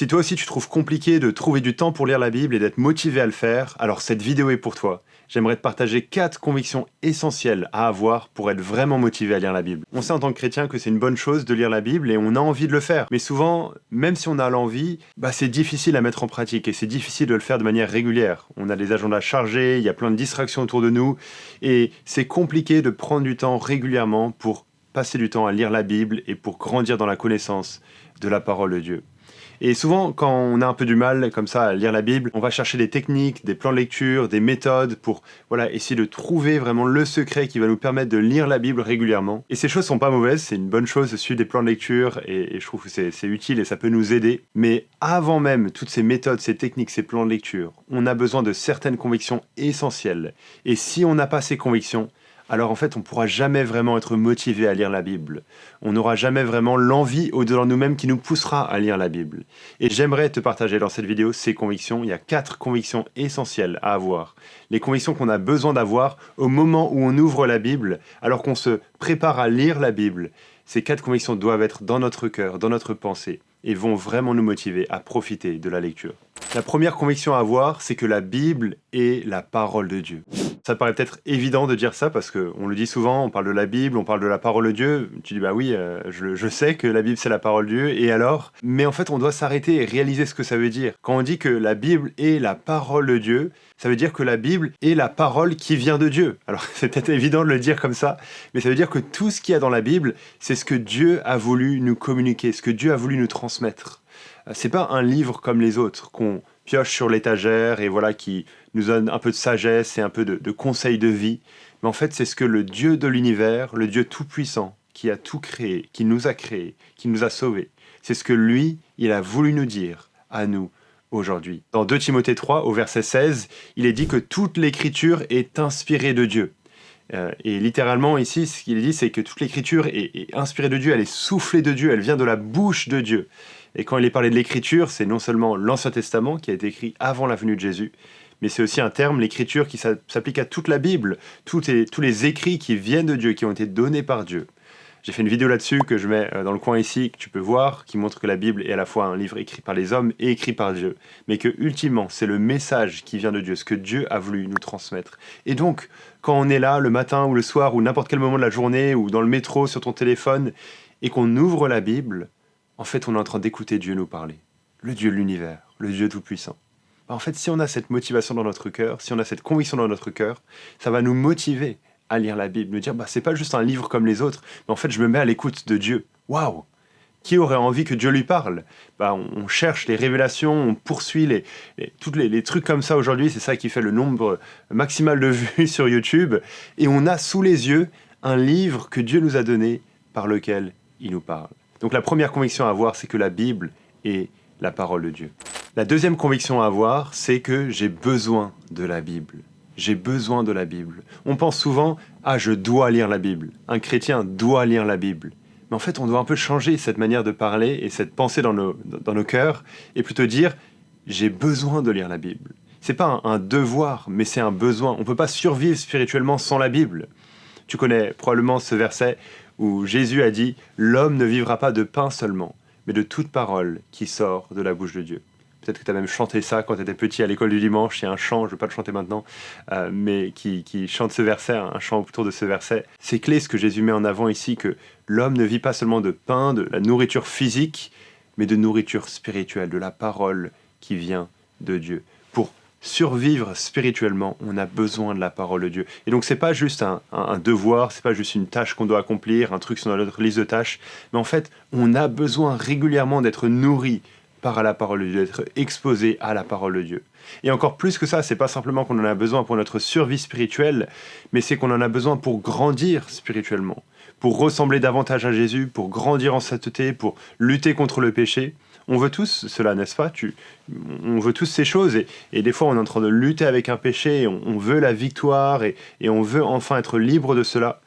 Si toi aussi tu trouves compliqué de trouver du temps pour lire la Bible et d'être motivé à le faire, alors cette vidéo est pour toi. J'aimerais te partager 4 convictions essentielles à avoir pour être vraiment motivé à lire la Bible. On sait en tant que chrétien que c'est une bonne chose de lire la Bible et on a envie de le faire. Mais souvent, même si on a l'envie, c'est difficile à mettre en pratique et c'est difficile de le faire de manière régulière. On a des agendas chargés, il y a plein de distractions autour de nous et c'est compliqué de prendre du temps régulièrement pour passer du temps à lire la Bible et pour grandir dans la connaissance de la parole de Dieu. Et souvent, quand on a un peu du mal comme ça à lire la Bible, on va chercher des techniques, des plans de lecture, des méthodes pour essayer de trouver vraiment le secret qui va nous permettre de lire la Bible régulièrement. Et ces choses sont pas mauvaises, c'est une bonne chose de suivre des plans de lecture et je trouve que c'est utile et ça peut nous aider. Mais avant même toutes ces méthodes, ces techniques, ces plans de lecture, on a besoin de certaines convictions essentielles. Et si on n'a pas ces convictions, alors en fait, on ne pourra jamais vraiment être motivé à lire la Bible. On n'aura jamais vraiment l'envie au-delà de nous-mêmes qui nous poussera à lire la Bible. Et j'aimerais te partager dans cette vidéo ces convictions. Il y a 4 convictions essentielles à avoir. Les convictions qu'on a besoin d'avoir au moment où on ouvre la Bible, alors qu'on se prépare à lire la Bible. Ces 4 convictions doivent être dans notre cœur, dans notre pensée, et vont vraiment nous motiver à profiter de la lecture. La première conviction à avoir, c'est que la Bible est la parole de Dieu. Ça paraît peut-être évident de dire ça parce qu'on le dit souvent, on parle de la Bible, on parle de la parole de Dieu. Tu dis oui, je sais que la Bible c'est la parole de Dieu, et alors? Mais en fait on doit s'arrêter et réaliser ce que ça veut dire. Quand on dit que la Bible est la parole de Dieu, ça veut dire que la Bible est la parole qui vient de Dieu. Alors c'est peut-être évident de le dire comme ça, mais ça veut dire que tout ce qu'il y a dans la Bible, c'est ce que Dieu a voulu nous communiquer, ce que Dieu a voulu nous transmettre. C'est pas un livre comme les autres qu'on pioche sur l'étagère et qui nous donne un peu de sagesse et un peu de conseils de vie. Mais en fait, c'est ce que le Dieu de l'univers, le Dieu tout-puissant, qui a tout créé, qui nous a créés, qui nous a sauvés, c'est ce que lui, il a voulu nous dire à nous aujourd'hui. Dans 2 Timothée 3, au verset 16, il est dit que toute l'écriture est inspirée de Dieu. Et littéralement ici, ce qu'il dit, c'est que toute l'écriture est inspirée de Dieu, elle est soufflée de Dieu, elle vient de la bouche de Dieu. Et quand il est parlé de l'écriture, c'est non seulement l'Ancien Testament qui a été écrit avant la venue de Jésus, mais c'est aussi un terme, l'écriture, qui s'applique à toute la Bible, tous les écrits qui viennent de Dieu, qui ont été donnés par Dieu. J'ai fait une vidéo là-dessus que je mets dans le coin ici, que tu peux voir, qui montre que la Bible est à la fois un livre écrit par les hommes et écrit par Dieu, mais que ultimement, c'est le message qui vient de Dieu, ce que Dieu a voulu nous transmettre. Et donc, quand on est là, le matin ou le soir, ou n'importe quel moment de la journée, ou dans le métro, sur ton téléphone, et qu'on ouvre la Bible, en fait, on est en train d'écouter Dieu nous parler. Le Dieu de l'univers, le Dieu tout-puissant. En fait, si on a cette motivation dans notre cœur, si on a cette conviction dans notre cœur, ça va nous motiver à lire la Bible, nous dire c'est pas juste un livre comme les autres, mais en fait je me mets à l'écoute de Dieu. Waouh! Qui aurait envie que Dieu lui parle? On cherche les révélations, on poursuit tous les trucs comme ça aujourd'hui, c'est ça qui fait le nombre maximal de vues sur YouTube, et on a sous les yeux un livre que Dieu nous a donné par lequel il nous parle. Donc la première conviction à avoir, c'est que la Bible est la parole de Dieu. La deuxième conviction à avoir, c'est que j'ai besoin de la Bible. J'ai besoin de la Bible. On pense souvent « je dois lire la Bible ». Un chrétien doit lire la Bible. Mais en fait, on doit un peu changer cette manière de parler et cette pensée dans nos cœurs et plutôt dire « j'ai besoin de lire la Bible ». C'est pas un devoir, mais c'est un besoin. On ne peut pas survivre spirituellement sans la Bible. Tu connais probablement ce verset où Jésus a dit « l'homme ne vivra pas de pain seulement, mais de toute parole qui sort de la bouche de Dieu ». Peut-être que tu as même chanté ça quand tu étais petit à l'école du dimanche. Il y a un chant, je ne vais pas le chanter maintenant, mais qui chante ce verset, un chant autour de ce verset. C'est clé ce que Jésus met en avant ici, que l'homme ne vit pas seulement de pain, de la nourriture physique, mais de nourriture spirituelle, de la parole qui vient de Dieu. Pour survivre spirituellement, on a besoin de la parole de Dieu. Et donc c'est pas juste un devoir, c'est pas juste une tâche qu'on doit accomplir, un truc sur notre liste de tâches, mais en fait, on a besoin régulièrement d'être nourri par la parole de Dieu, d'être exposé à la parole de Dieu. Et encore plus que ça, c'est pas simplement qu'on en a besoin pour notre survie spirituelle, mais c'est qu'on en a besoin pour grandir spirituellement, pour ressembler davantage à Jésus, pour grandir en sainteté, pour lutter contre le péché. On veut tous cela, n'est-ce pas? On veut tous ces choses, et des fois on est en train de lutter avec un péché, et on veut la victoire, et on veut enfin être libre de cela.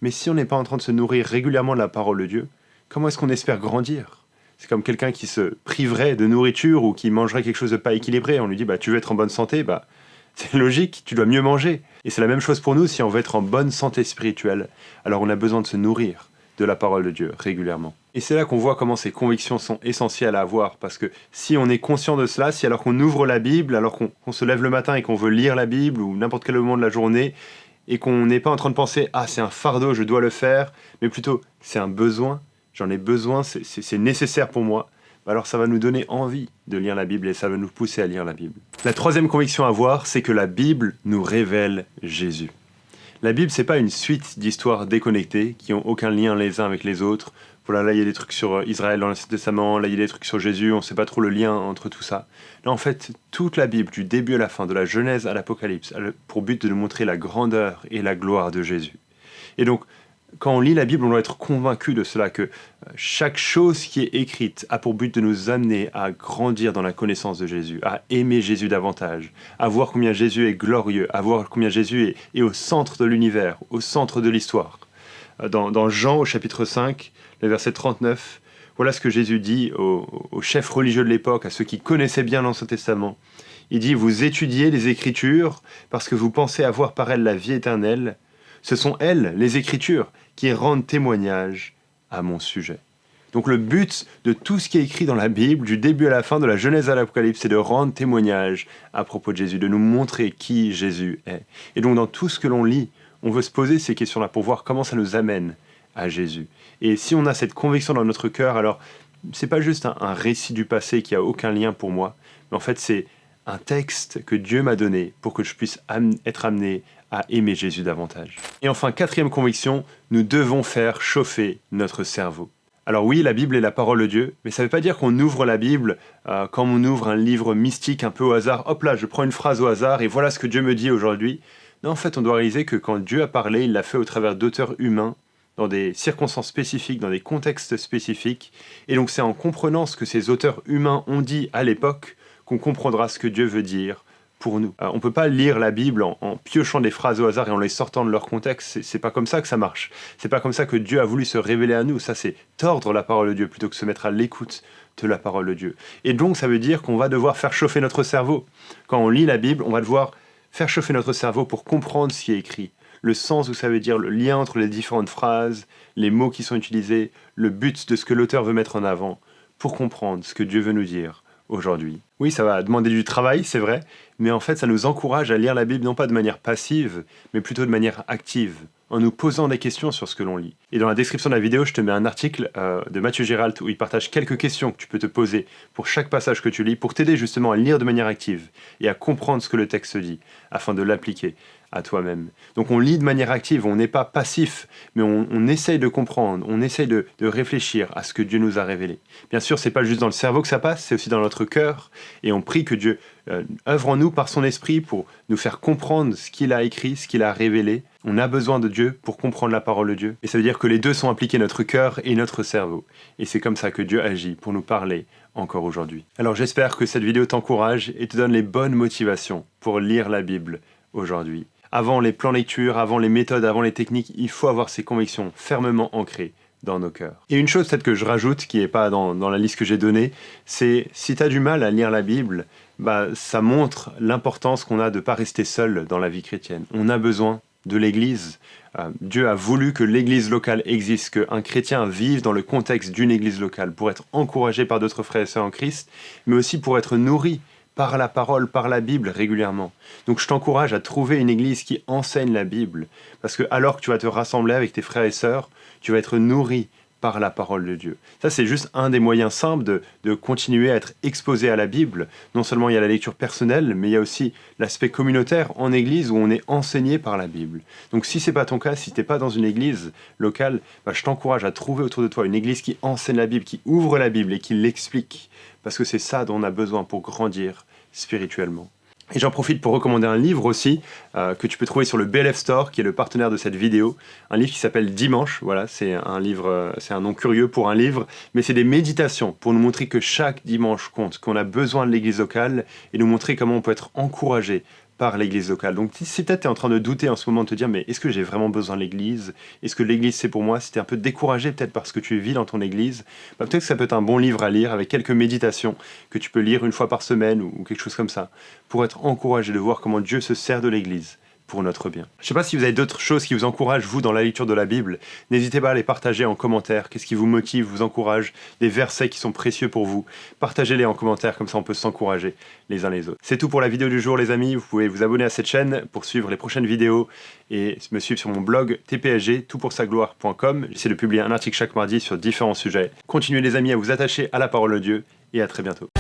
Mais si on n'est pas en train de se nourrir régulièrement de la parole de Dieu, comment est-ce qu'on espère grandir? C'est comme quelqu'un qui se priverait de nourriture ou qui mangerait quelque chose de pas équilibré. On lui dit tu veux être en bonne santé, c'est logique, tu dois mieux manger. Et c'est la même chose pour nous si on veut être en bonne santé spirituelle. Alors on a besoin de se nourrir de la parole de Dieu régulièrement. Et c'est là qu'on voit comment ces convictions sont essentielles à avoir, parce que si on est conscient de cela, si alors qu'on ouvre la Bible, alors qu'on se lève le matin et qu'on veut lire la Bible, ou n'importe quel moment de la journée, et qu'on n'est pas en train de penser « Ah, c'est un fardeau, je dois le faire », mais plutôt « C'est un besoin, j'en ai besoin, c'est nécessaire pour moi », alors ça va nous donner envie de lire la Bible et ça va nous pousser à lire la Bible. La troisième conviction à avoir, c'est que la Bible nous révèle Jésus. La Bible, c'est pas une suite d'histoires déconnectées qui ont aucun lien les uns avec les autres. Voilà, là il y a des trucs sur Israël dans l'Ancien Testament, là il y a des trucs sur Jésus, on sait pas trop le lien entre tout ça. Là en fait, toute la Bible, du début à la fin, de la Genèse à l'Apocalypse, a pour but de nous montrer la grandeur et la gloire de Jésus. Et donc, quand on lit la Bible, on doit être convaincu de cela, que chaque chose qui est écrite a pour but de nous amener à grandir dans la connaissance de Jésus, à aimer Jésus davantage, à voir combien Jésus est glorieux, à voir combien Jésus est au centre de l'univers, au centre de l'histoire. Dans Jean, au chapitre 5, le verset 39, voilà ce que Jésus dit aux chefs religieux de l'époque, à ceux qui connaissaient bien l'Ancien Testament. Il dit « Vous étudiez les Écritures parce que vous pensez avoir par elles la vie éternelle. Ce sont elles, les Écritures, qui rendent témoignage à mon sujet. » Donc le but de tout ce qui est écrit dans la Bible, du début à la fin, de la Genèse à l'Apocalypse, c'est de rendre témoignage à propos de Jésus, de nous montrer qui Jésus est. Et donc dans tout ce que l'on lit, on veut se poser ces questions-là pour voir comment ça nous amène à Jésus. Et si on a cette conviction dans notre cœur, alors c'est pas juste un récit du passé qui a aucun lien pour moi, mais en fait c'est un texte que Dieu m'a donné pour que je puisse être amené à aimer Jésus davantage. Et enfin, quatrième conviction, nous devons faire chauffer notre cerveau. Alors oui, la Bible est la parole de Dieu, mais ça ne veut pas dire qu'on ouvre la Bible comme on ouvre un livre mystique un peu au hasard. Hop là, je prends une phrase au hasard et voilà ce que Dieu me dit aujourd'hui. Non, en fait, on doit réaliser que quand Dieu a parlé, il l'a fait au travers d'auteurs humains, dans des circonstances spécifiques, dans des contextes spécifiques. Et donc c'est en comprenant ce que ces auteurs humains ont dit à l'époque qu'on comprendra ce que Dieu veut dire pour nous. On ne peut pas lire la Bible en piochant des phrases au hasard et en les sortant de leur contexte. C'est pas comme ça que ça marche. C'est pas comme ça que Dieu a voulu se révéler à nous. Ça, c'est tordre la parole de Dieu plutôt que se mettre à l'écoute de la parole de Dieu. Et donc, ça veut dire qu'on va devoir faire chauffer notre cerveau. Quand on lit la Bible, on va devoir faire chauffer notre cerveau pour comprendre ce qui est écrit. Le sens où ça veut dire, le lien entre les différentes phrases, les mots qui sont utilisés, le but de ce que l'auteur veut mettre en avant, pour comprendre ce que Dieu veut nous dire aujourd'hui. Oui, ça va demander du travail, c'est vrai, mais en fait, ça nous encourage à lire la Bible non pas de manière passive, mais plutôt de manière active, en nous posant des questions sur ce que l'on lit. Et dans la description de la vidéo, je te mets un article de Mathieu Gérald où il partage quelques questions que tu peux te poser pour chaque passage que tu lis, pour t'aider justement à lire de manière active et à comprendre ce que le texte dit, afin de l'appliquer à toi-même. Donc on lit de manière active, on n'est pas passif, mais on essaye de comprendre, on essaye de réfléchir à ce que Dieu nous a révélé. Bien sûr, c'est pas juste dans le cerveau que ça passe, c'est aussi dans notre cœur, et on prie que Dieu œuvre en nous par son esprit pour nous faire comprendre ce qu'il a écrit, ce qu'il a révélé. On a besoin de Dieu pour comprendre la parole de Dieu, et ça veut dire que les deux sont impliqués, notre cœur et notre cerveau. Et c'est comme ça que Dieu agit pour nous parler encore aujourd'hui. Alors j'espère que cette vidéo t'encourage et te donne les bonnes motivations pour lire la Bible aujourd'hui. Avant les plans lecture, avant les méthodes, avant les techniques, il faut avoir ces convictions fermement ancrées dans nos cœurs. Et une chose peut-être que je rajoute, qui n'est pas dans la liste que j'ai donnée, c'est si tu as du mal à lire la Bible, ça montre l'importance qu'on a de ne pas rester seul dans la vie chrétienne. On a besoin de l'Église. Dieu a voulu que l'Église locale existe, qu'un chrétien vive dans le contexte d'une Église locale, pour être encouragé par d'autres frères et sœurs en Christ, mais aussi pour être nourri par la parole, par la Bible régulièrement. Donc je t'encourage à trouver une église qui enseigne la Bible, parce que alors que tu vas te rassembler avec tes frères et sœurs, tu vas être nourri par la parole de Dieu. Ça, c'est juste un des moyens simples de continuer à être exposé à la Bible. Non seulement il y a la lecture personnelle, mais il y a aussi l'aspect communautaire en église où on est enseigné par la Bible. Donc si c'est pas ton cas, si tu n'es pas dans une église locale, je t'encourage à trouver autour de toi une église qui enseigne la Bible, qui ouvre la Bible et qui l'explique. Parce que c'est ça dont on a besoin pour grandir spirituellement. Et j'en profite pour recommander un livre aussi, que tu peux trouver sur le BLF Store, qui est le partenaire de cette vidéo. Un livre qui s'appelle Dimanche. Voilà, c'est un livre, c'est un nom curieux pour un livre, mais c'est des méditations pour nous montrer que chaque dimanche compte, qu'on a besoin de l'église locale et nous montrer comment on peut être encouragé par l'église locale. Donc si peut-être tu es en train de douter en ce moment, de te dire mais est-ce que j'ai vraiment besoin de l'église? Est-ce que l'église c'est pour moi? Si tu es un peu découragé peut-être parce que tu vis dans ton église, peut-être que ça peut être un bon livre à lire avec quelques méditations que tu peux lire une fois par semaine ou quelque chose comme ça, pour être encouragé de voir comment Dieu se sert de l'église pour notre bien. Je sais pas si vous avez d'autres choses qui vous encouragent, vous, dans la lecture de la Bible. N'hésitez pas à les partager en commentaire. Qu'est-ce qui vous motive, vous encourage, des versets qui sont précieux pour vous. Partagez-les en commentaire, comme ça on peut s'encourager les uns les autres. C'est tout pour la vidéo du jour, les amis. Vous pouvez vous abonner à cette chaîne pour suivre les prochaines vidéos et me suivre sur mon blog tpsg toutpoursagloire.com. J'essaie de publier un article chaque mardi sur différents sujets. Continuez, les amis, à vous attacher à la parole de Dieu et à très bientôt.